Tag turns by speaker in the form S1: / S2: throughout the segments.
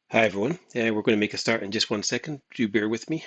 S1: Hi everyone. We're going to make a start in just 1 second. Do bear with me.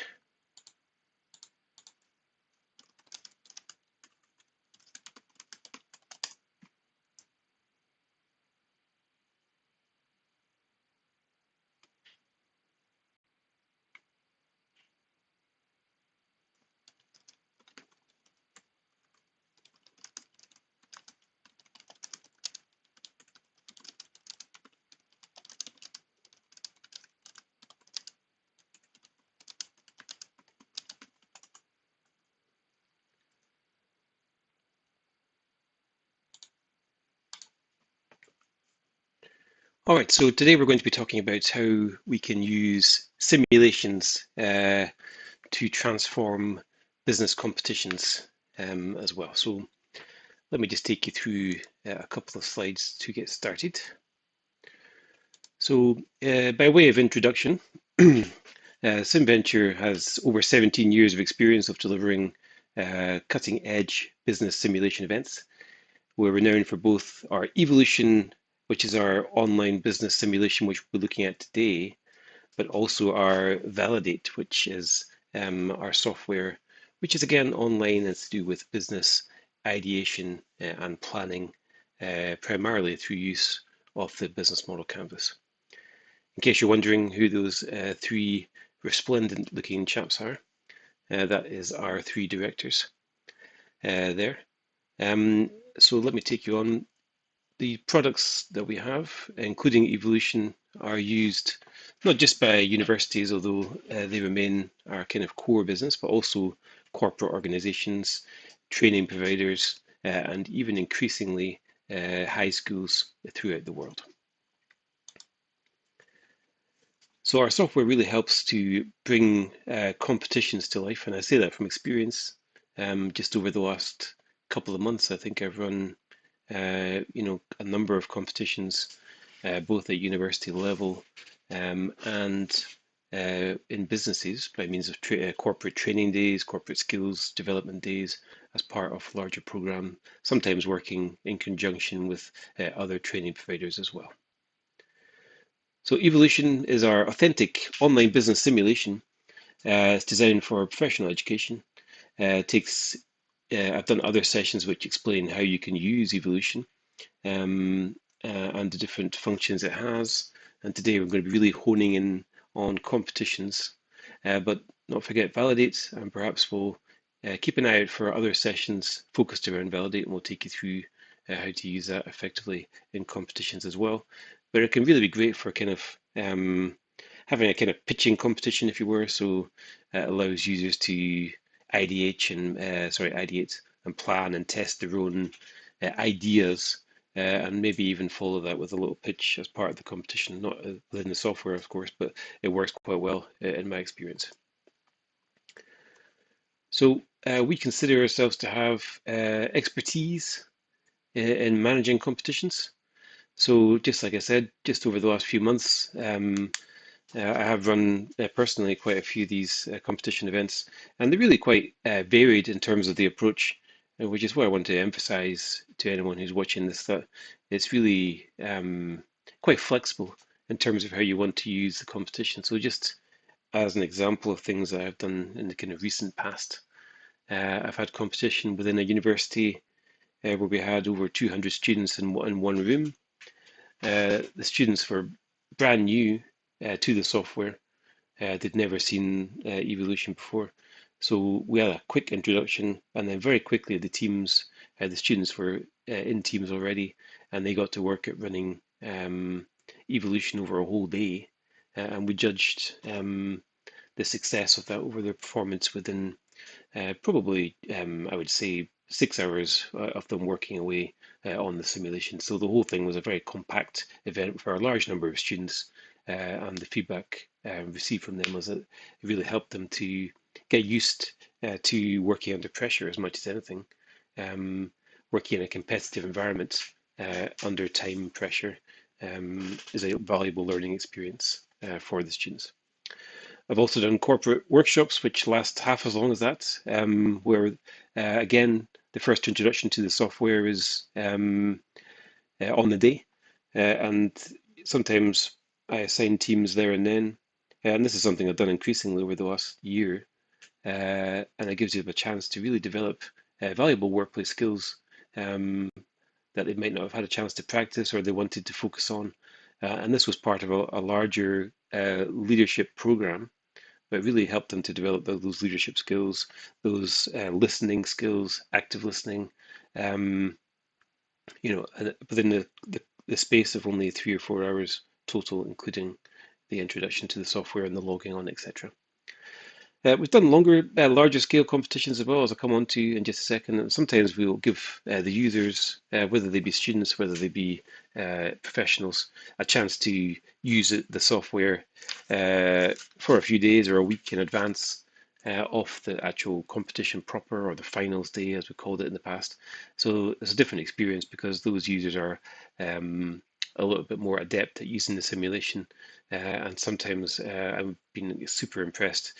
S1: All right, so today we're going to be talking about how we can use simulations to transform business competitions as well. So let me just take you through a couple of slides to get started. So by way of introduction, SimVenture has over 17 years of experience of delivering cutting edge business simulation events. We're renowned for both our Evolution, which is our online business simulation, which we're looking at today, but also our Validate, which is our software, which is again online and it's to do with business ideation and planning, primarily through use of the business model canvas. In case you're wondering who those three resplendent looking chaps are, that is our three directors there. So let me take you on. The products that we have, including Evolution, are used not just by universities, although they remain our kind of core business, but also corporate organizations, training providers, and even increasingly high schools throughout the world. So our software really helps to bring competitions to life, and I say that from experience. Just over the last couple of months, I think I've run a number of competitions, both at university level and in businesses by means of corporate training days, corporate skills development days as part of larger program, sometimes working in conjunction with other training providers as well. So Evolution is our authentic online business simulation. It's designed for professional education. Takes I've done other sessions which explain how you can use Evolution and the different functions it has. And today we're going to be really honing in on competitions, but not forget Validate, and perhaps we'll keep an eye out for other sessions focused around Validate, and we'll take you through how to use that effectively in competitions as well. But it can really be great for kind of having a kind of pitching competition, if you were. So it allows users to ideate and plan and test their own ideas, and maybe even follow that with a little pitch as part of the competition, not within the software, of course, but it works quite well in my experience. So we consider ourselves to have expertise in managing competitions. So just like I said, just over the last few months, I have run personally quite a few of these competition events, and they're really quite varied in terms of the approach, which is what I want to emphasize to anyone who's watching this, that it's really quite flexible in terms of how you want to use the competition. So just as an example of things that I've done in the kind of recent past, I've had competition within a university where we had over 200 students in one room. The students were brand new to the software. They'd never seen Evolution before. So we had a quick introduction, and then very quickly the students were in teams already, and they got to work at running Evolution over a whole day, and we judged the success of that over their performance within probably, I would say, 6 hours of them working away on the simulation. So the whole thing was a very compact event for a large number of students, and the feedback received from them was that it really helped them to get used to working under pressure as much as anything. Working in a competitive environment under time pressure is a valuable learning experience for the students. I've also done corporate workshops, which last half as long as that, where again, the first introduction to the software is on the day. And sometimes I assign teams there and then, and this is something I've done increasingly over the last year, and it gives you a chance to really develop valuable workplace skills um, that they might not have had a chance to practice or they wanted to focus on. And this was part of a larger leadership program that really helped them to develop those leadership skills, those listening skills, active listening, um, within the space of only 3 or 4 hours total, including the introduction to the software and the logging on, etc. We've done larger scale competitions as well, as I'll come on to in just a second. And sometimes we'll give the users, whether they be students, whether they be professionals, a chance to use the software for a few days or a week in advance of the actual competition proper, or the finals day, as we called it in the past. So it's a different experience because those users are a little bit more adept at using the simulation. And sometimes I've been super impressed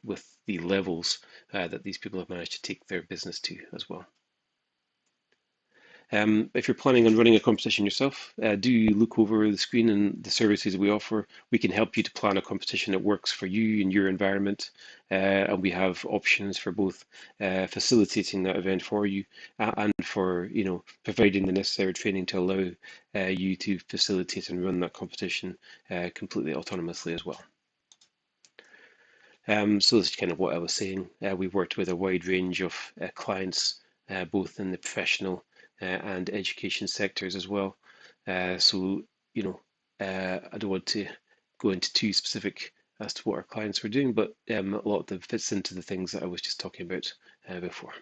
S1: with the levels that these people have managed to take their business to as well. If you're planning on running a competition yourself, do look over the screen and the services we offer. We can help you to plan a competition that works for you and your environment. And we have options for both facilitating that event for you and for providing the necessary training to allow you to facilitate and run that competition completely autonomously as well. So this is kind of what I was saying. We've worked with a wide range of clients, both in the professional and education sectors as well. So, I don't want to go into too specific as to what our clients were doing, but a lot of them fits into the things that I was just talking about before.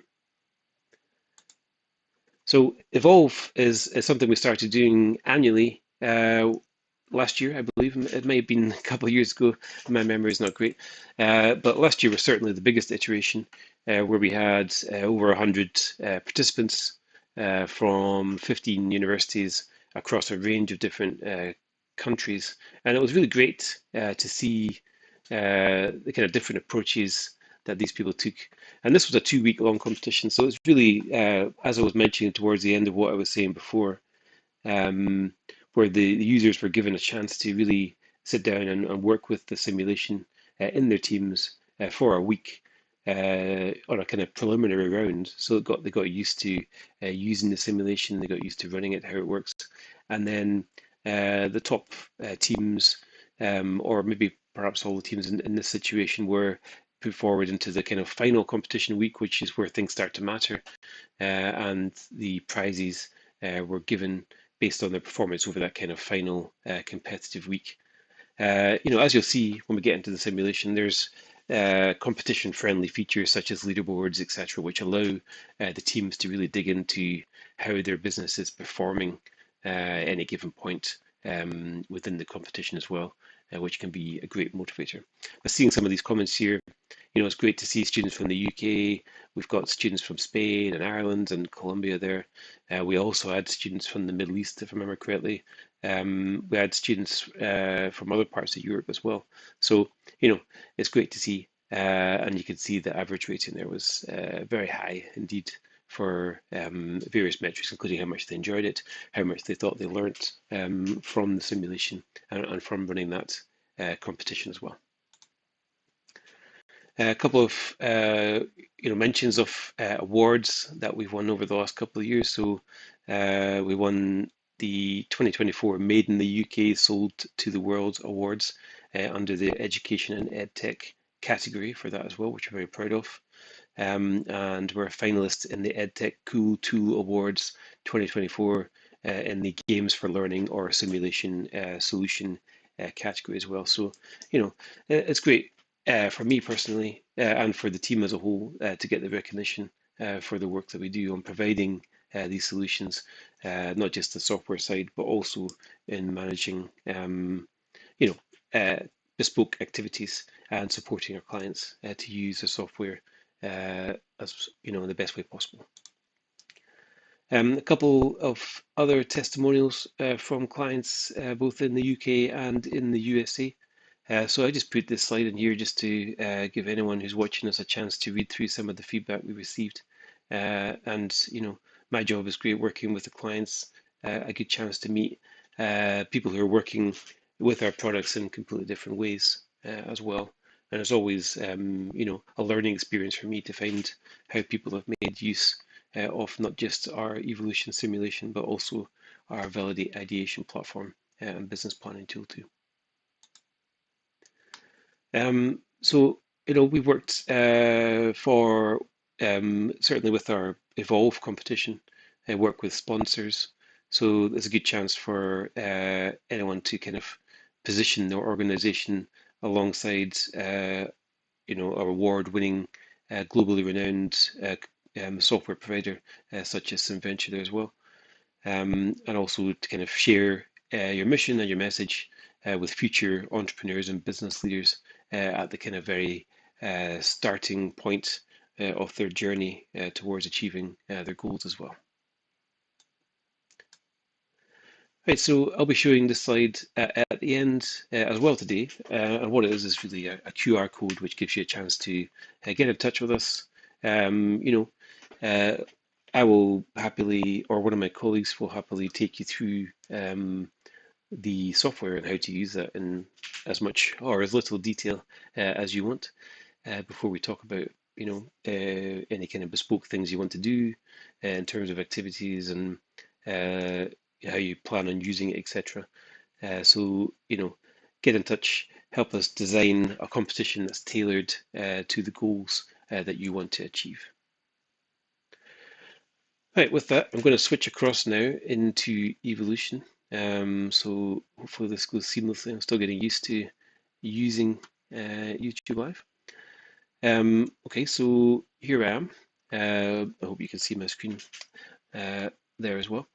S1: So Evolve is something we started doing annually last year, I believe. It may have been a couple of years ago. My memory is not great. But last year was certainly the biggest iteration, where we had over 100 participants from 15 universities across a range of different countries. And it was really great to see the kind of different approaches that these people took. And this was a 2 week long competition. So it's really, as I was mentioning towards the end of what I was saying before, um, where the users were given a chance to really sit down and work with the simulation in their teams for a week on a kind of preliminary round. So they got used to using the simulation, they got used to running it, how it works, and then the top teams, or maybe perhaps all the teams in this situation, were put forward into the kind of final competition week, which is where things start to matter, and the prizes were given based on their performance over that kind of final competitive week. As you'll see when we get into the simulation, there's competition-friendly features such as leaderboards, etc., which allow the teams to really dig into how their business is performing at any given point within the competition as well, which can be a great motivator. But seeing some of these comments here, it's great to see students from the UK. We've got students from Spain and Ireland and Colombia there. We also had students from the Middle East, if I remember correctly. We had students from other parts of Europe as well. So, it's great to see. And you can see the average rating there was very high indeed for various metrics, including how much they enjoyed it, how much they thought they learnt from the simulation and from running that competition as well. A couple of mentions of awards that we've won over the last couple of years. So we won the 2024 Made in the UK Sold to the World Awards under the Education and EdTech category for that as well, which we're very proud of. And we're a finalist in the EdTech Cool Tool Awards 2024 in the Games for Learning or Simulation Solution category as well. So, it's great for me personally and for the team as a whole to get the recognition for the work that we do on providing these solutions, not just the software side, but also in managing, you know, bespoke activities and supporting our clients to use the software as in the best way possible. A couple of other testimonials from clients both in the UK and in the USA. So I just put this slide in here just to give anyone who's watching us a chance to read through some of the feedback we received. And my job is great working with the clients, a good chance to meet people who are working with our products in completely different ways as well. And it's always, a learning experience for me to find how people have made use of not just our evolution simulation, but also our validate ideation platform and business planning tool too. So, we've worked for certainly with our Evolve competition, work with sponsors. So there's a good chance for anyone to kind of position their organization alongside, our award-winning, globally renowned software provider such as Simventure there as well, and also to kind of share your mission and your message with future entrepreneurs and business leaders at the kind of very starting point of their journey towards achieving their goals as well. Right, so I'll be showing this slide at the end as well today, and what it is really a QR code which gives you a chance to get in touch with us. Um, you know, uh, I will happily, or one of my colleagues will happily take you through the software and how to use that in as much or as little detail as you want before we talk about, any kind of bespoke things you want to do in terms of activities and uh, how you plan on using it, etc. So, get in touch, help us design a competition that's tailored to the goals that you want to achieve. Right, with that, I'm going to switch across now into evolution. So hopefully this goes seamlessly. I'm still getting used to using YouTube Live. Okay, so here I am. I hope you can see my screen uh, there as well.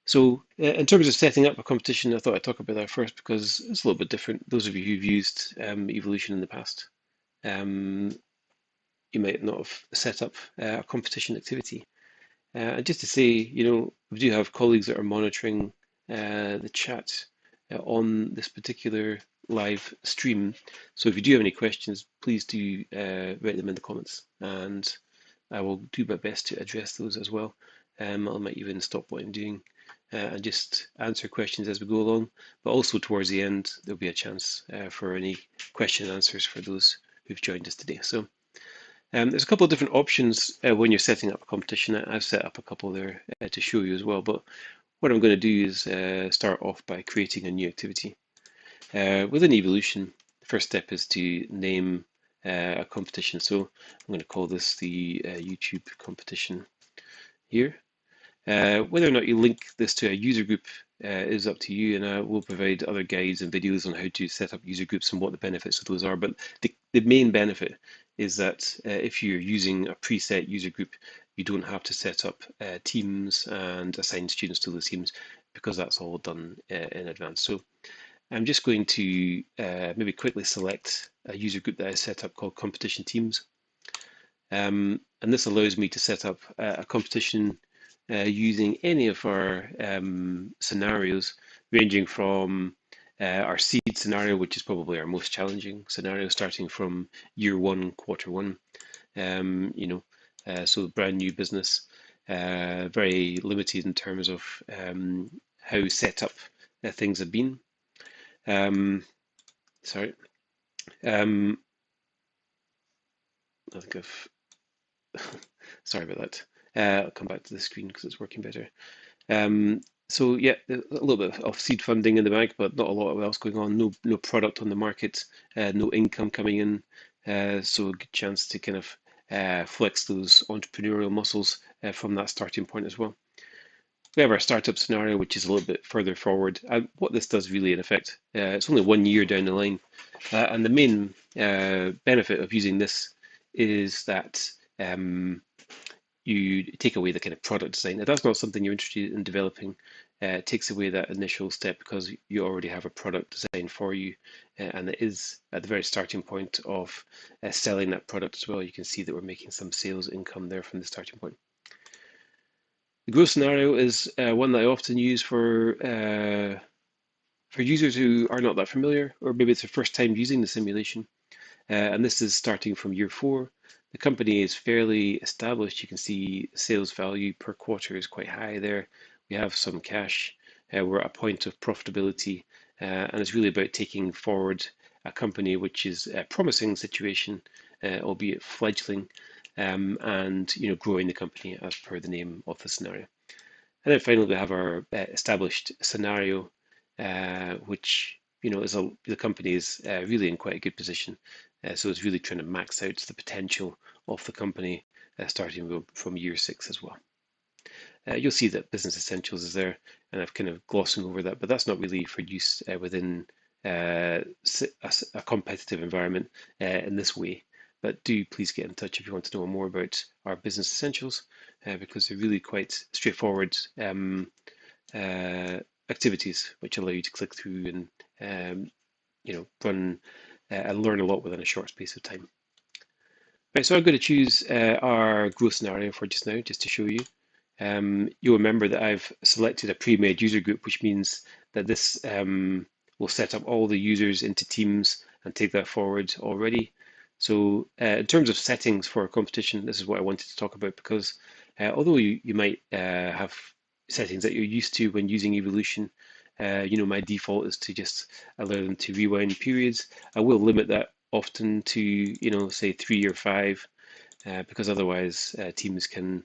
S1: So in terms of setting up a competition, I thought I'd talk about that first because it's a little bit different. Those of you who've used evolution in the past, um, you might not have set up a competition activity. And just to say, we do have colleagues that are monitoring the chat on this particular live stream. So if you do have any questions, please do write them in the comments, and I will do my best to address those as well. I might even stop what I'm doing and just answer questions as we go along. But also towards the end, there'll be a chance for any question and answers for those who've joined us today. So. There's a couple of different options when you're setting up a competition. I've set up a couple there to show you as well. But what I'm going to do is start off by creating a new activity. Within Evolution, the first step is to name a competition. So I'm going to call this the YouTube competition here. Whether or not you link this to a user group is up to you, and I will provide other guides and videos on how to set up user groups and what the benefits of those are. But the main benefit is that if you're using a preset user group, you don't have to set up teams and assign students to those teams because that's all done in advance. So I'm just going to maybe quickly select a user group that I set up called competition teams. And this allows me to set up a competition using any of our scenarios, ranging from our seed scenario, which is probably our most challenging scenario, starting from year one, quarter one. So brand new business, very limited in terms of how set up things have been. Sorry. I think I've sorry about that. I'll come back to the screen because it's working better. So yeah, a little bit of seed funding in the bank, but not a lot else going on. No product on the market, no income coming in. So a good chance to kind of flex those entrepreneurial muscles from that starting point as well. We have our startup scenario, which is a little bit further forward. What this does really, in effect, it's only 1 year down the line, and the main benefit of using this is that you take away the kind of product design. If that's not something you're interested in developing, it takes away that initial step because you already have a product designed for you, and it is at the very starting point of selling that product as well. You can see that we're making some sales income there from the starting point. The growth scenario is one that I often use for users who are not that familiar, or maybe it's their first time using the simulation. And this is starting from year four. The company is fairly established. You can see sales value per quarter is quite high there. We have some cash. We're at a point of profitability, and it's really about taking forward a company which is a promising situation, albeit fledgling, and growing the company as per the name of the scenario. And then finally, we have our established scenario, which is the company is really in quite a good position. So it's really trying to max out the potential of the company, starting from year 6 as well. You'll see that Business Essentials is there, and I've kind of glossing over that, but that's not really for use within a competitive environment in this way. But do please get in touch if you want to know more about our Business Essentials, because they're really quite straightforward uh, activities which allow you to click through and run and learn a lot within a short space of time. Right, so I'm going to choose our growth scenario for just now, just to show you. You'll remember that I've selected a pre-made user group, which means that this will set up all the users into teams and take that forward already. So in terms of settings for a competition, this is what I wanted to talk about, because although you might have settings that you're used to when using Evolution, my default is to just allow them to rewind periods. I will limit that often to, say 3 or 5, because otherwise teams can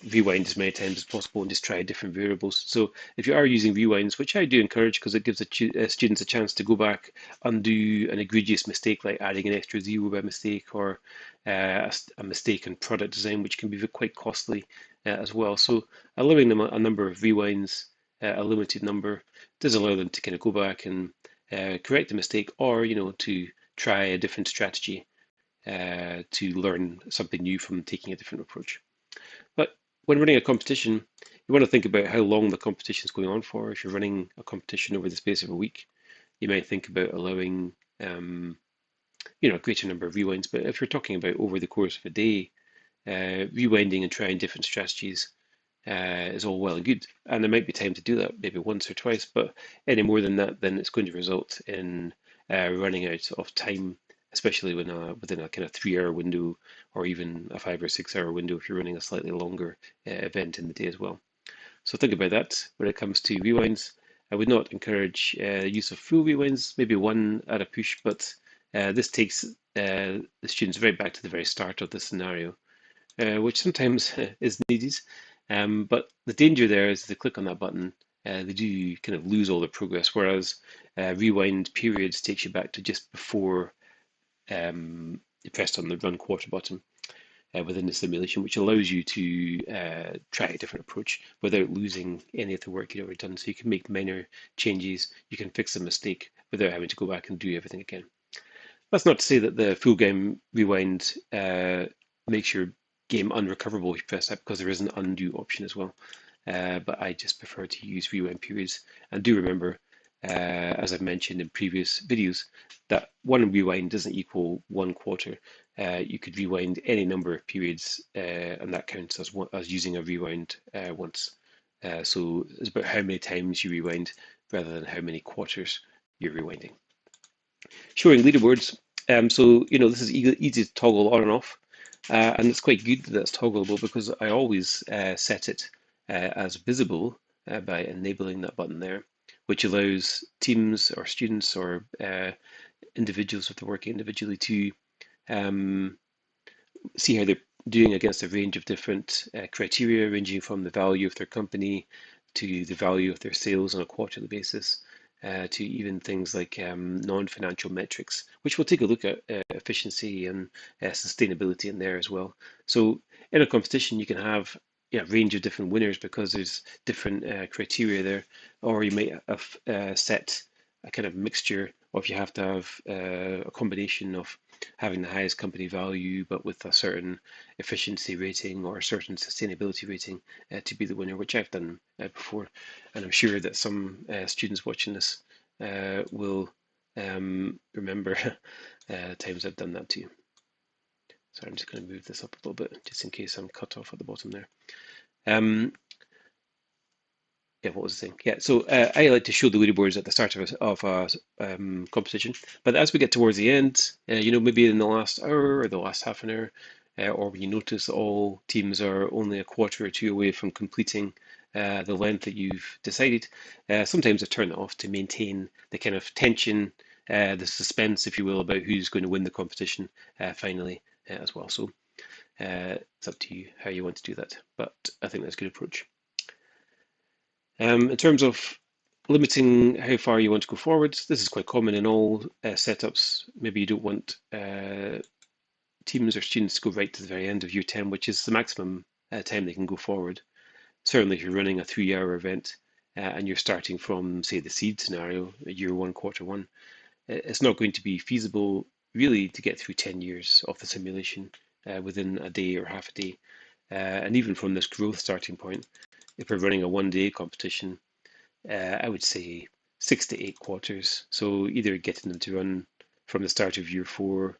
S1: rewind as many times as possible and just try different variables. So if you are using rewinds, which I do encourage because it gives students a chance to go back, undo an egregious mistake like adding an extra zero by mistake, or a mistake in product design, which can be quite costly as well. So allowing them a number of rewinds, a limited number, does allow them to kind of go back and correct the mistake, or to try a different strategy to learn something new from taking a different approach. But when running a competition, you want to think about how long the competition is going on for. If you're running a competition over the space of a week, you might think about allowing a greater number of rewinds. But if you're talking about over the course of a day, rewinding and trying different strategies is all well and good. And there might be time to do that maybe once or twice, but any more than that, then it's going to result in running out of time, especially within a kind of 3 hour window, or even a 5 or 6 hour window if you're running a slightly longer event in the day as well. So think about that when it comes to rewinds. I would not encourage use of full rewinds, maybe one at a push, but this takes the students right back to the very start of the scenario, which sometimes is needed. But the danger there is they click on that button, they do kind of lose all their progress, whereas rewind periods takes you back to just before you pressed on the run quarter button within the simulation, which allows you to try a different approach without losing any of the work you'd already done. So you can make minor changes, you can fix a mistake without having to go back and do everything again. That's not to say that the full game rewind makes your game unrecoverable if you press that, because there is an undo option as well. But I just prefer to use rewind periods. And do remember, as I've mentioned in previous videos, that one rewind doesn't equal 1 quarter. You could rewind any number of periods, and that counts as using a rewind once. So it's about how many times you rewind rather than how many quarters you're rewinding. Showing leaderboards. So this is easy to toggle on and off. And it's quite good that it's toggleable, because I always set it as visible by enabling that button there, which allows teams or students or individuals, if they're working individually, to see how they're doing against a range of different criteria, ranging from the value of their company to the value of their sales on a quarterly basis, to even things like non-financial metrics, which we'll take a look at efficiency and sustainability in there as well. So in a competition, you can have a range of different winners because there's different criteria there, or you might have set a kind of mixture of, you have to have a combination of having the highest company value, but with a certain efficiency rating or a certain sustainability rating to be the winner, which I've done before. And I'm sure that some students watching this will remember times I've done that too. So I'm just going to move this up a little bit, just in case I'm cut off at the bottom there. Yeah, what was the thing? Yeah, so I like to show the leaderboards at the start of a competition, but as we get towards the end, maybe in the last hour or the last half an hour, or when you notice all teams are only a quarter or two away from completing the length that you've decided. Sometimes I turn it off to maintain the kind of tension, the suspense, if you will, about who's going to win the competition finally as well. So it's up to you how you want to do that, but I think that's a good approach. In terms of limiting how far you want to go forwards, this is quite common in all setups. Maybe you don't want teams or students to go right to the very end of year 10, which is the maximum time they can go forward. Certainly, if you're running a 3-hour event and you're starting from, say, the seed scenario, year one, quarter one, it's not going to be feasible really to get through 10 years of the simulation within a day or half a day. And even from this growth starting point, if we're running a 1-day competition, I would say 6 to 8 quarters. So either getting them to run from the start of year 4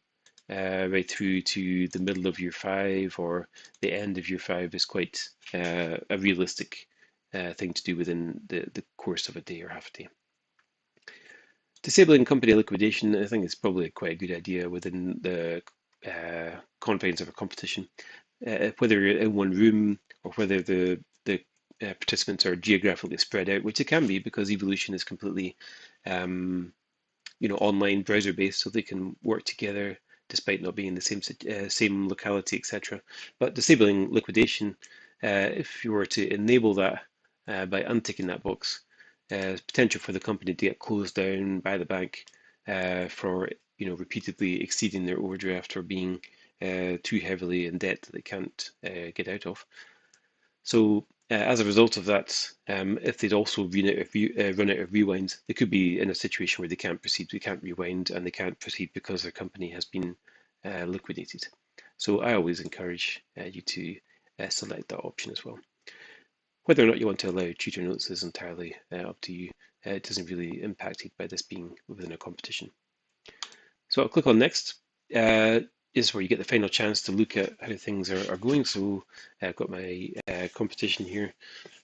S1: right through to the middle of year 5 or the end of year 5 is quite a realistic thing to do within the course of a day or half a day. Disabling company liquidation, I think, is probably quite a good idea within the confines of a competition. Whether you're in one room or whether the participants are geographically spread out, which it can be because evolution is completely online browser based, so they can work together despite not being in the same locality, etc. But disabling liquidation, if you were to enable that by unticking that box, potential for the company to get closed down by the bank for repeatedly exceeding their overdraft or being too heavily in debt that they can't get out of. So as a result of that, if they'd also run out of rewind, they could be in a situation where they can't proceed, they can't rewind, and they can't proceed because their company has been liquidated. So I always encourage you to select that option as well. Whether or not you want to allow tutor notes is entirely up to you. It doesn't really impact it by this being within a competition. So I'll click on next. Is where you get the final chance to look at how things are going. So I've got my competition here.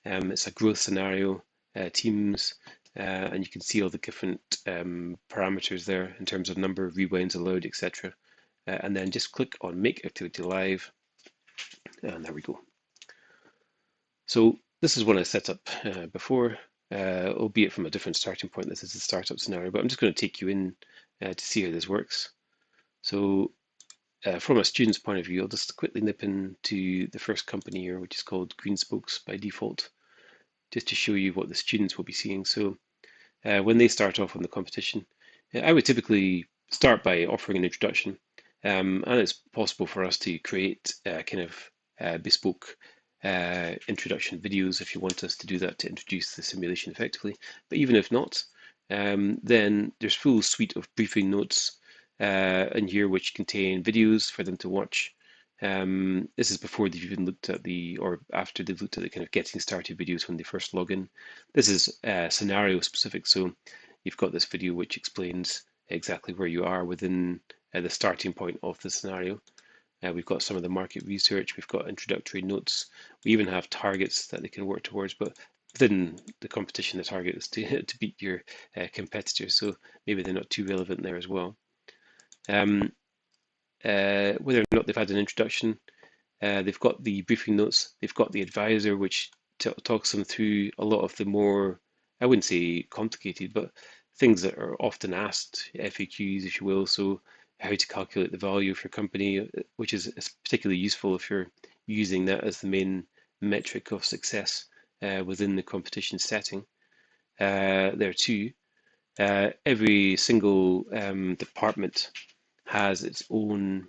S1: It's a growth scenario, teams, and you can see all the different parameters there in terms of number of rewinds allowed, etc. And then just click on Make Activity Live, and there we go. So this is one I set up before, albeit from a different starting point. This is the startup scenario, but I'm just going to take you in to see how this works. So from a student's point of view, I'll just quickly nip into the first company here, which is called Green Spokes by default, just to show you what the students will be seeing. So when they start off on the competition, I would typically start by offering an introduction. And it's possible for us to create kind of bespoke introduction videos if you want us to do that to introduce the simulation effectively. But even if not, then there's a full suite of briefing notes in here which contain videos for them to watch. This is before they've even looked at or after they've looked at the kind of getting started videos when they first log in. This is scenario specific, so you've got this video which explains exactly where you are within the starting point of the scenario. We've got some of the market research, we've got introductory notes, we even have targets that they can work towards, but within the competition, the target is to beat your competitors, so maybe they're not too relevant there as well. Whether or not they've had an introduction, they've got the briefing notes, they've got the advisor, which talks them through a lot of the more, I wouldn't say complicated, but things that are often asked, FAQs, if you will. So how to calculate the value of your company, which is particularly useful if you're using that as the main metric of success within the competition setting. There too, every single department has its own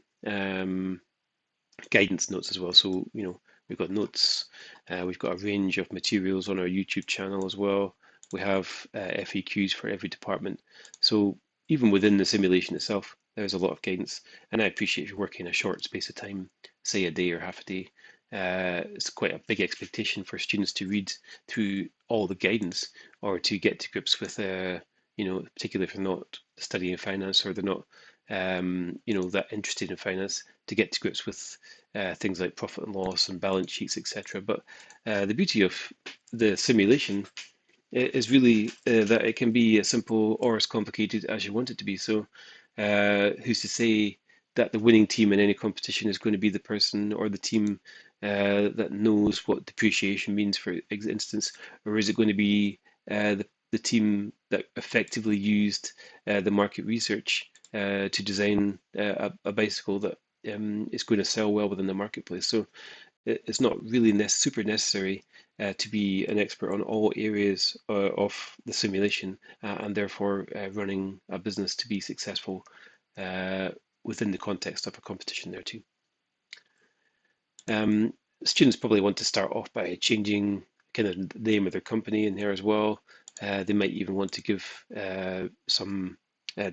S1: guidance notes as well. So, we've got notes, we've got a range of materials on our YouTube channel as well. We have FAQs for every department. So even within the simulation itself, there's a lot of guidance. And I appreciate if you're working a short space of time, say a day or half a day. It's quite a big expectation for students to read through all the guidance or to get to grips with, particularly if they're not studying finance or they're not that interested in finance, to get to grips with things like profit and loss and balance sheets, etc. But the beauty of the simulation is really that it can be as simple or as complicated as you want it to be. So who's to say that the winning team in any competition is going to be the person or the team that knows what depreciation means, for instance, or is it going to be the team that effectively used the market research to design a bicycle that is going to sell well within the marketplace? So it's not really super necessary to be an expert on all areas of the simulation and therefore running a business to be successful uh, within the context of a competition there too. Um, Students probably want to start off by changing kind of the name of their company in here as well. They might even want to give some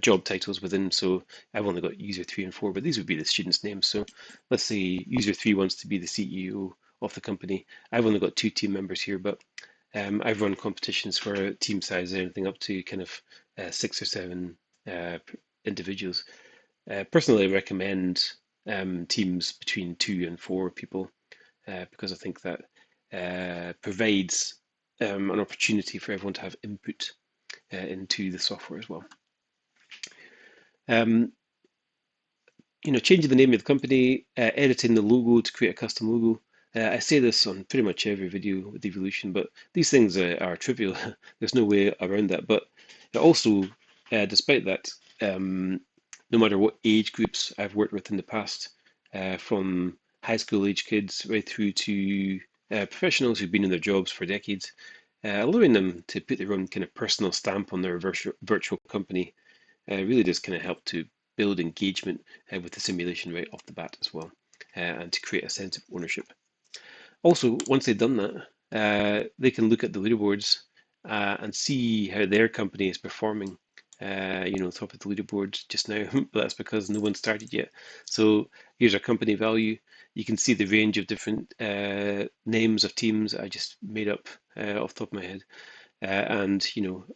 S1: job titles within. So I've only got user 3 and 4, but these would be the students' names. So let's say user 3 wants to be the CEO of the company. I've only got 2 team members here, but I've run competitions for team size anything up to kind of 6 or 7 uh, individuals. Personally, I recommend teams between 2 and 4 people because I think that provides an opportunity for everyone to have input into the software as well. Um, Changing the name of the company, editing the logo to create a custom logo. I say this on pretty much every video with Evolution, but these things are trivial. There's no way around that. But also, despite that, no matter what age groups I've worked with in the past, from high school age kids right through to professionals who've been in their jobs for decades, allowing them to put their own kind of personal stamp on their virtual company really does kind of help to build engagement with the simulation right off the bat as well, and to create a sense of ownership. Also, once they've done that, they can look at the leaderboards and see how their company is performing. Top of the leaderboard just now, but that's because no one started yet. So here's our company value. You can see the range of different names of teams I just made up off the top of my head. And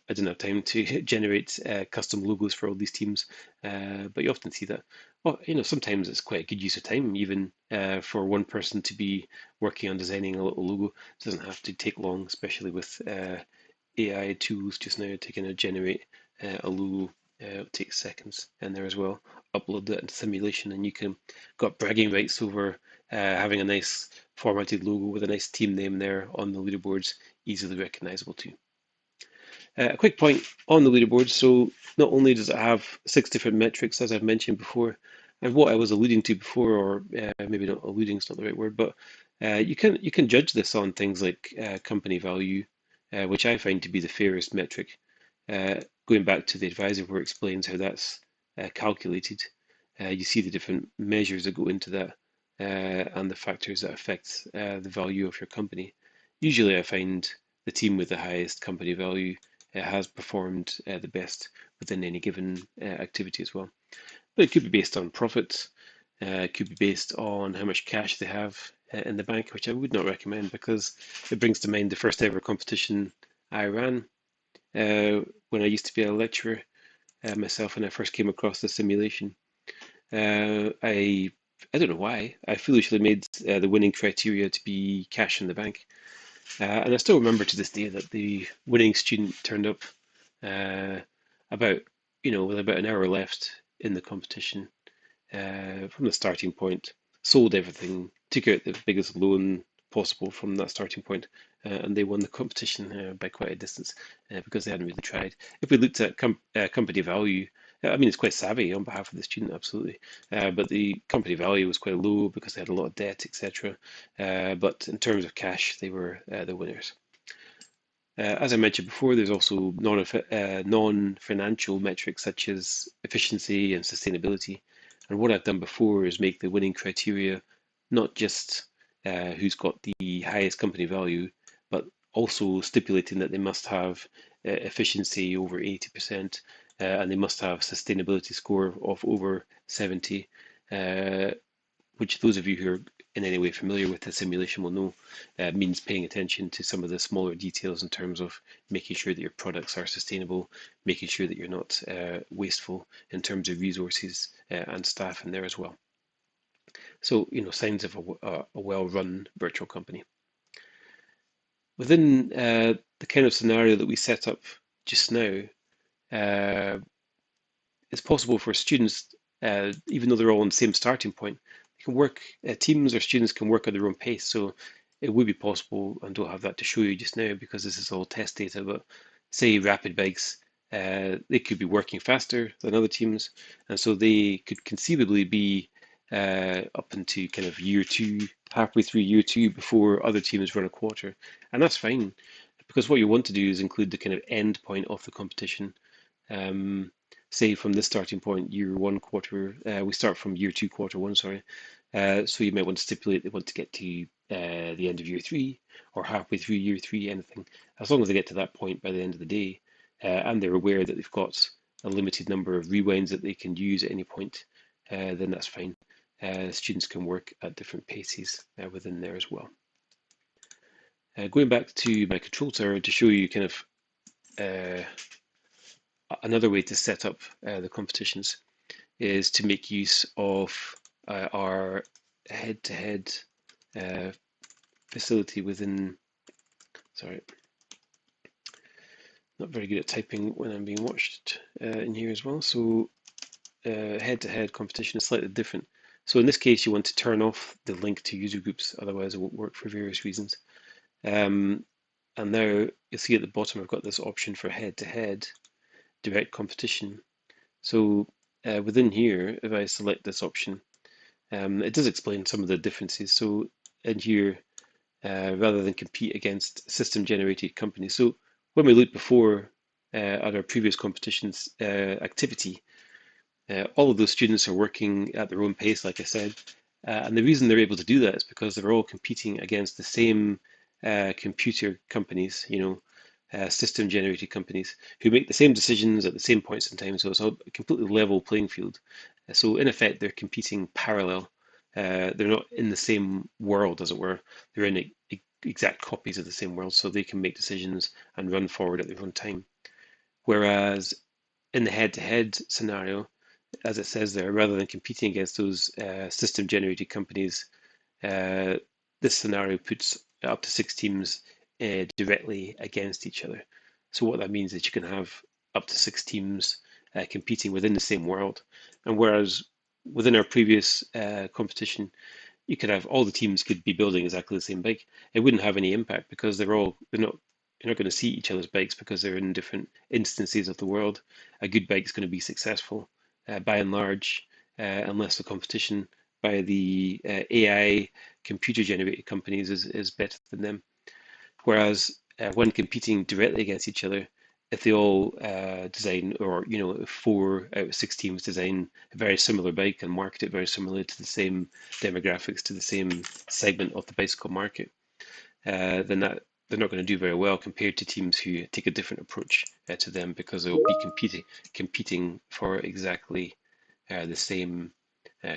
S1: I didn't have time to generate custom logos for all these teams, but you often see that. Well, sometimes it's quite a good use of time, even for one person to be working on designing a little logo. It doesn't have to take long, especially with AI tools just now to kind of generate a logo. It takes seconds in there as well. Upload that into simulation, and you can got bragging rights over having a nice formatted logo with a nice team name there on the leaderboards, easily recognizable too. A quick point on the leaderboard. So not only does it have 6 different metrics, as I've mentioned before, and what I was alluding to before, or maybe not alluding is not the right word, but you can judge this on things like company value, which I find to be the fairest metric. Going back to the advisor where it explains how that's calculated, you see the different measures that go into that and the factors that affect the value of your company. Usually, I find the team with the highest company value has performed the best within any given activity as well. But it could be based on profits, it could be based on how much cash they have in the bank, which I would not recommend because it brings to mind the first ever competition I ran when I used to be a lecturer myself when I first came across the simulation. I don't know why. I foolishly made the winning criteria to be cash in the bank. And I still remember to this day that the winning student turned up uh, about, with about an hour left in the competition from the starting point, sold everything, took out the biggest loan possible from that starting point, and they won the competition by quite a distance because they hadn't really tried. If we looked at company value, I mean, it's quite savvy on behalf of the student, absolutely. But the company value was quite low because they had a lot of debt, etc. But in terms of cash, they were the winners. As I mentioned before, there's also non-financial metrics such as efficiency and sustainability. And what I've done before is make the winning criteria not just who's got the highest company value, but also stipulating that they must have efficiency over 80%, and they must have sustainability score of over 70, uh, which those of you who are in any way familiar with the simulation will know means paying attention to some of the smaller details in terms of making sure that your products are sustainable, making sure that you're not wasteful in terms of resources and staff in there as well. So, signs of a well-run virtual company. Within the kind of scenario that we set up just now, uh, it's possible for students, even though they're all on the same starting point, you can work, teams or students can work at their own pace. So it would be possible, and don't have that to show you just now because this is all test data, but say rapid bikes, they could be working faster than other teams, and so they could conceivably be up into kind of year two, halfway through year two before other teams run a quarter, and that's fine because what you want to do is include the kind of end point of the competition. Um, Say from this starting point, year one quarter, we start from year two quarter one, sorry. So you might want to stipulate they want to get to the end of year three or halfway through year three, anything. As long as they get to that point by the end of the day, and they're aware that they've got a limited number of rewinds that they can use at any point, then that's fine. Students can work at different paces within there as well. Going back to my control tower to show you kind of uh, another way to set up the competitions is to make use of our head-to-head facility within, sorry, not very good at typing when I'm being watched in here as well. So head-to-head competition is slightly different. So in this case, you want to turn off the link to user groups, otherwise it won't work for various reasons. And now you'll see at the bottom, I've got this option for head-to-head direct competition. So within here, if I select this option, it does explain some of the differences. So in here, rather than compete against system-generated companies. So when we looked before at our previous competitions activity, all of those students are working at their own pace, like I said. And the reason they're able to do that is because they're all competing against the same computer companies, system generated companies who make the same decisions at the same points in time. So it's a completely level playing field. So in effect, they're competing parallel. They're not in the same world, as it were. They're in exact copies of the same world, so they can make decisions and run forward at their own time. Whereas in the head-to-head scenario, as it says there, rather than competing against those system-generated companies, uh, this scenario puts up to six teams directly against each other. So what that means is you can have up to six teams competing within the same world. And whereas within our previous competition, you could have all the teams could be building exactly the same bike. It wouldn't have any impact because they're not you're not going to see each other's bikes because they're in different instances of the world. A good bike is going to be successful by and large, unless the competition by the AI computer generated companies is better than them. Whereas when competing directly against each other, if they all design, or if 4 out of 6 teams design a very similar bike and market it very similarly to the same demographics, to the same segment of the bicycle market, then that they're not going to do very well compared to teams who take a different approach to them because they'll be competing for exactly the same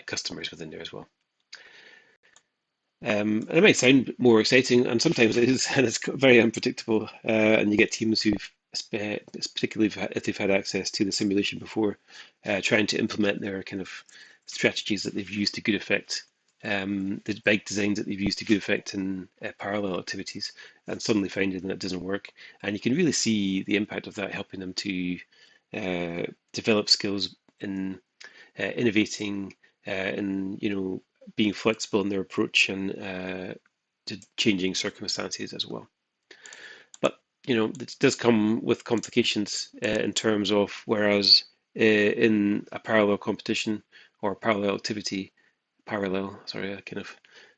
S1: customers within there as well. And it might sound more exciting, and sometimes it is, and it's very unpredictable. And you get teams who've, particularly if they've had access to the simulation before, trying to implement their kind of strategies that they've used to good effect, the bike designs that they've used to good effect in parallel activities, and suddenly finding that it doesn't work. And you can really see the impact of that helping them to develop skills in innovating and being flexible in their approach and to changing circumstances as well. But it does come with complications in terms of whereas in a parallel competition or parallel activity, sorry, I kind of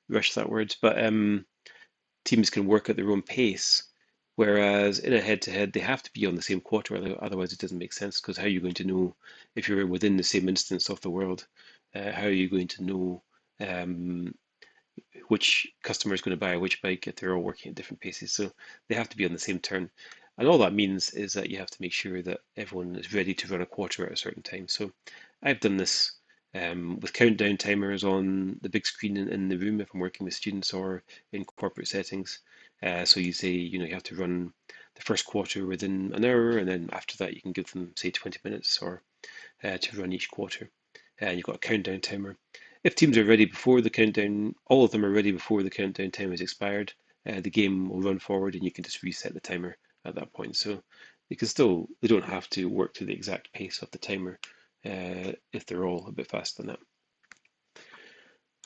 S1: rushed that word, but teams can work at their own pace. Whereas in a head-to-head, they have to be on the same quarter, otherwise it doesn't make sense. Because how are you going to know if you're within the same instance of the world? How are you going to know um, which customer is going to buy which bike if they're all working at different paces? So they have to be on the same turn. And all that means is that you have to make sure that everyone is ready to run a quarter at a certain time. So I've done this with countdown timers on the big screen in the room if I'm working with students or in corporate settings. So you say, you have to run the first quarter within an hour, and then after that you can give them, say, 20 minutes or to run each quarter. And you've got a countdown timer. If teams are ready before the countdown, all of them are ready before the countdown time has expired, the game will run forward and you can just reset the timer at that point. So they don't have to work to the exact pace of the timer if they're all a bit faster than that.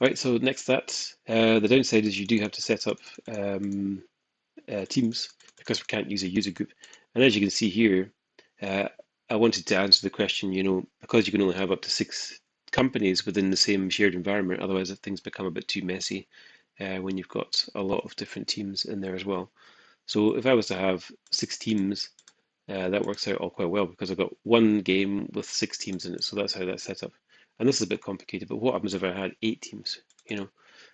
S1: All right, so next that, the downside is you do have to set up um, teams because we can't use a user group. And as you can see here, uh, I wanted to answer the question, because you can only have up to 6 companies within the same shared environment, otherwise things become a bit too messy when you've got a lot of different teams in there as well. So if I was to have 6 teams, that works out all quite well because I've got one game with 6 teams in it. So that's how that's set up. And this is a bit complicated, but what happens if I had 8 teams, you know?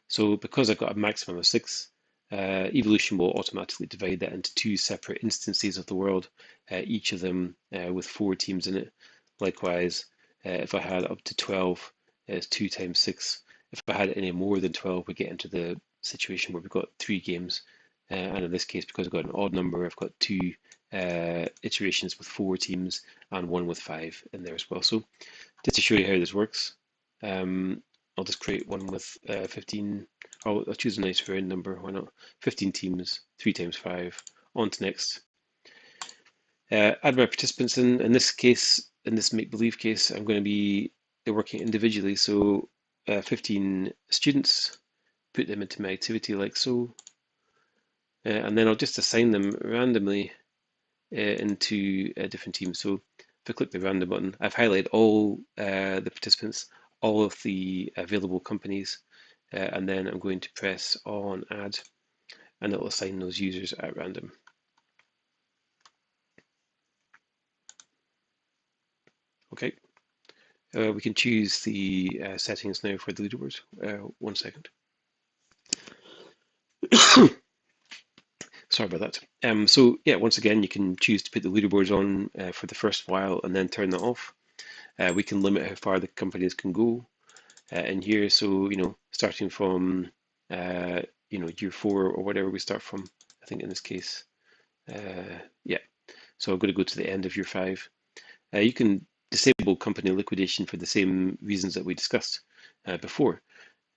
S1: So because I've got a maximum of 6, Evolution will automatically divide that into 2 separate instances of the world, each of them with 4 teams in it. Likewise, if I had up to 12, it's 2 times 6. If I had any more than 12, we get into the situation where we've got 3 games. And in this case, because I've got an odd number, I've got 2 iterations with 4 teams and one with 5 in there as well. So just to show you how this works, um, I'll just create one with 15. I'll choose a nice round number, why not? 15 teams, 3 times 5. On to next. Add my participants in. In this case, in this make-believe case, I'm going to be working individually. So 15 students, put them into my activity like so. And then I'll just assign them randomly into different teams. So if I click the random button, I've highlighted all the participants, all of the available companies, and then I'm going to press on add, and it'll assign those users at random. Okay, we can choose the settings now for the leaderboards. 1 second. Sorry about that. So yeah, once again, you can choose to put the leaderboards on for the first while and then turn that off. We can limit how far the companies can go in here. So, starting from, year 4 or whatever we start from, I think in this case, yeah. So I'm going to go to the end of year 5. You can disable company liquidation for the same reasons that we discussed before.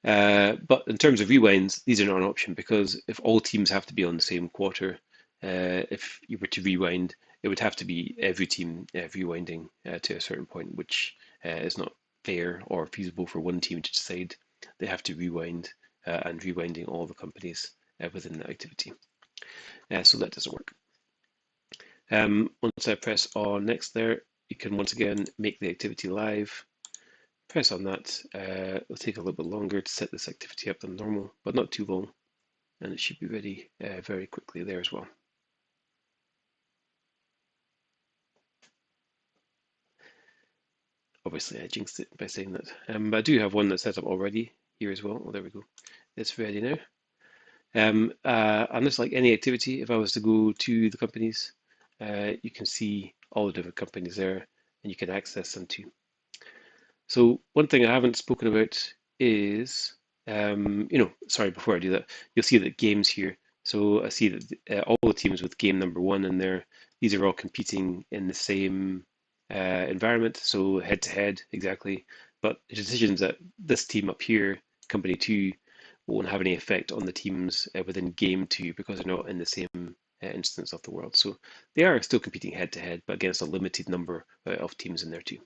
S1: But in terms of rewinds, these are not an option because if all teams have to be on the same quarter, if you were to rewind, it would have to be every team rewinding to a certain point, which is not fair or feasible for one team to decide. They have to rewind and rewinding all the companies within that activity. So that doesn't work. Once I press on next there, you can once again make the activity live. Press on that. It'll take a little bit longer to set this activity up than normal, but not too long, and it should be ready very quickly there as well. Obviously, I jinxed it by saying that. But I do have one that's set up already here as well. Oh, there we go. It's ready now. And just like any activity, if I was to go to the companies, you can see all the different companies there, and you can access them too. So one thing I haven't spoken about is, sorry, before I do that, you'll see that games here. So I see that all the teams with game number 1 in there, these are all competing in the same environment, so head to head, exactly. But the decisions that this team up here, company 2, won't have any effect on the teams within game 2 because they're not in the same instance of the world. So they are still competing head to head, but against a limited number of teams in there too.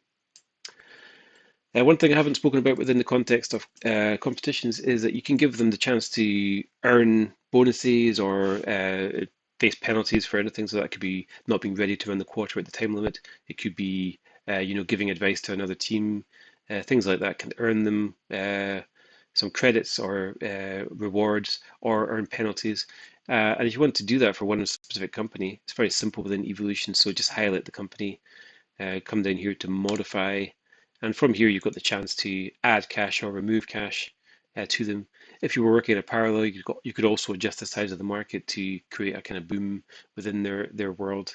S1: One thing I haven't spoken about within the context of competitions is that you can give them the chance to earn bonuses or face penalties for anything. So that could be not being ready to run the quarter at the time limit. It could be, giving advice to another team. Things like that can earn them some credits or rewards or earn penalties. And if you want to do that for one specific company, it's very simple within Evolution. So just highlight the company, come down here to modify, and from here you've got the chance to add cash or remove cash to them. If you were working in a parallel, you could also adjust the size of the market to create a kind of boom within their world,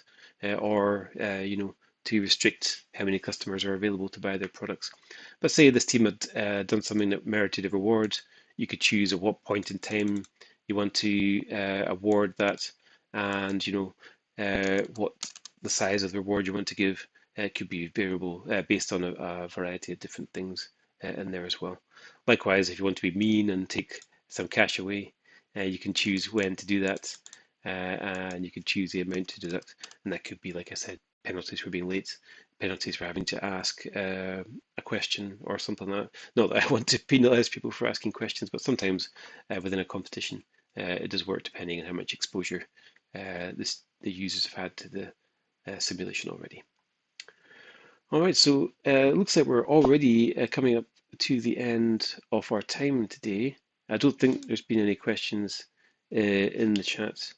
S1: or to restrict how many customers are available to buy their products. But say this team had done something that merited a reward, you could choose at what point in time you want to award that, and what the size of the reward you want to give. It could be variable based on a variety of different things in there as well. Likewise, if you want to be mean and take some cash away, you can choose when to do that, and you can choose the amount to deduct. And that could be, like I said, penalties for being late, penalties for having to ask a question or something like that. Not that I want to penalize people for asking questions, but sometimes within a competition, it does work depending on how much exposure the users have had to the simulation already. All right, so it looks like we're already coming up to the end of our time today. I don't think there's been any questions in the chat.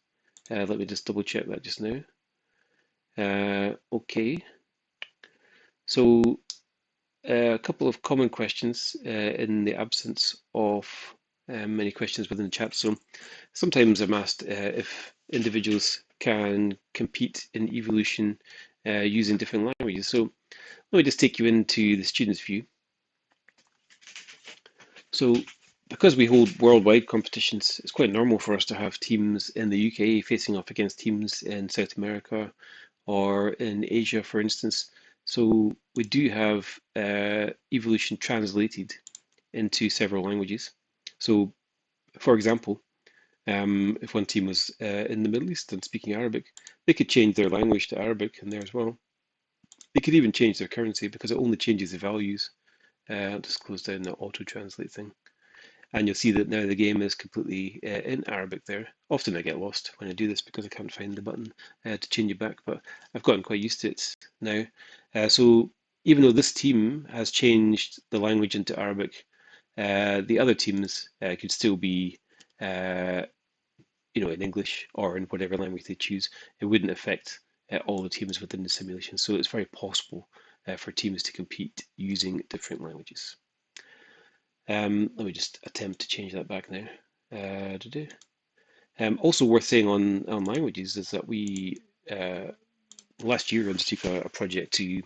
S1: Let me just double check that just now. Okay, so a couple of common questions in the absence of many questions within the chat. So sometimes I'm asked if individuals can compete in evolution using different languages. So let me just take you into the student's view. So because we hold worldwide competitions, it's quite normal for us to have teams in the UK facing off against teams in South America or in Asia, for instance. So we do have evolution translated into several languages. So, for example, if one team was in the Middle East and speaking Arabic, they could change their language to Arabic in there as well. They could even change their currency because it only changes the values. I'll just close down the auto-translate thing. And you'll see that now the game is completely in Arabic there. Often I get lost when I do this because I can't find the button to change it back, but I've gotten quite used to it now. So even though this team has changed the language into Arabic, the other teams could still be in English or in whatever language they choose. It wouldn't affect all the teams within the simulation. So it's very possible for teams to compete using different languages. Let me just attempt to change that back now. Also worth saying on languages is that we last year undertook a project to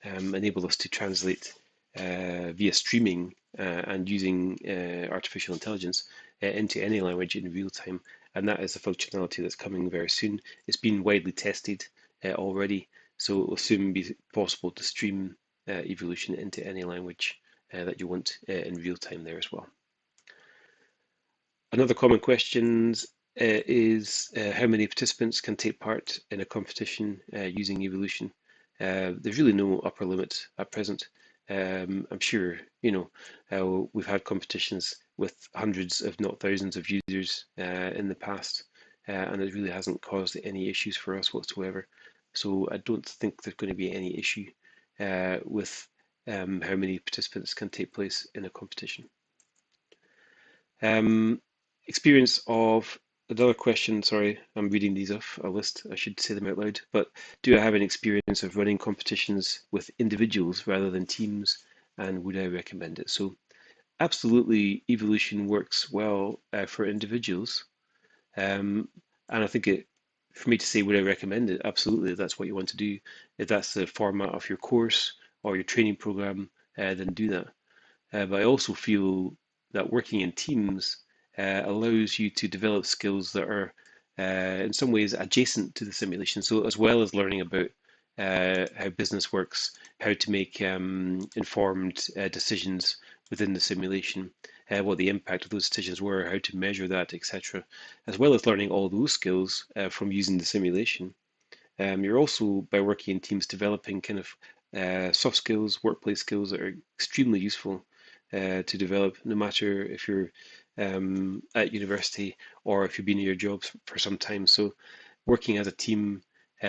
S1: enable us to translate via streaming and using artificial intelligence into any language in real time. And that is a functionality that's coming very soon. It's been widely tested already, so it will soon be possible to stream evolution into any language that you want in real time there as well. Another common question is how many participants can take part in a competition using evolution. There's really no upper limit at present. I'm sure we've had competitions with hundreds, if not thousands, of users in the past, and it really hasn't caused any issues for us whatsoever. So I don't think there's going to be any issue with how many participants can take place in a competition. Experience of another question, sorry, I'm reading these off a list, I should say them out loud, but do I have an experience of running competitions with individuals rather than teams, and would I recommend it? So absolutely, evolution works well for individuals, and I think for me to say would I recommend it, absolutely, if that's what you want to do. If that's the format of your course or your training program, then do that. But I also feel that working in teams allows you to develop skills that are in some ways adjacent to the simulation. So as well as learning about how business works, how to make informed decisions within the simulation, what the impact of those decisions were, how to measure that, etc., as well as learning all those skills from using the simulation. You're also, by working in teams, developing kind of soft skills, workplace skills that are extremely useful to develop, no matter if you're at university or if you've been in your jobs for some time. So, working as a team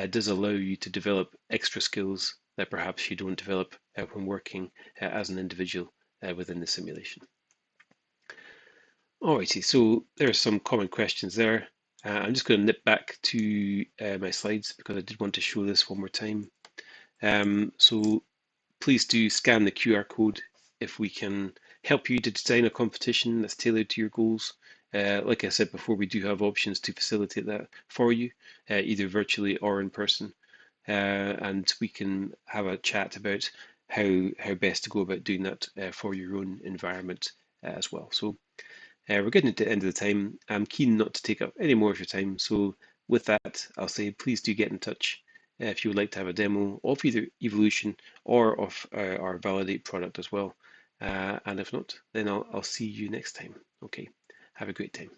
S1: does allow you to develop extra skills that perhaps you don't develop when working as an individual within the simulation. Alrighty, so there are some common questions there. I'm just going to nip back to my slides because I did want to show this one more time. So please do scan the QR code if we can help you to design a competition that's tailored to your goals. Like I said before, we do have options to facilitate that for you, either virtually or in person. And we can have a chat about how best to go about doing that for your own environment as well. So we're getting to the end of the time. I'm keen not to take up any more of your time. So with that, I'll say please do get in touch if you would like to have a demo of either Evolution or of our Validate product as well. And if not, then I'll see you next time. Okay, have a great time.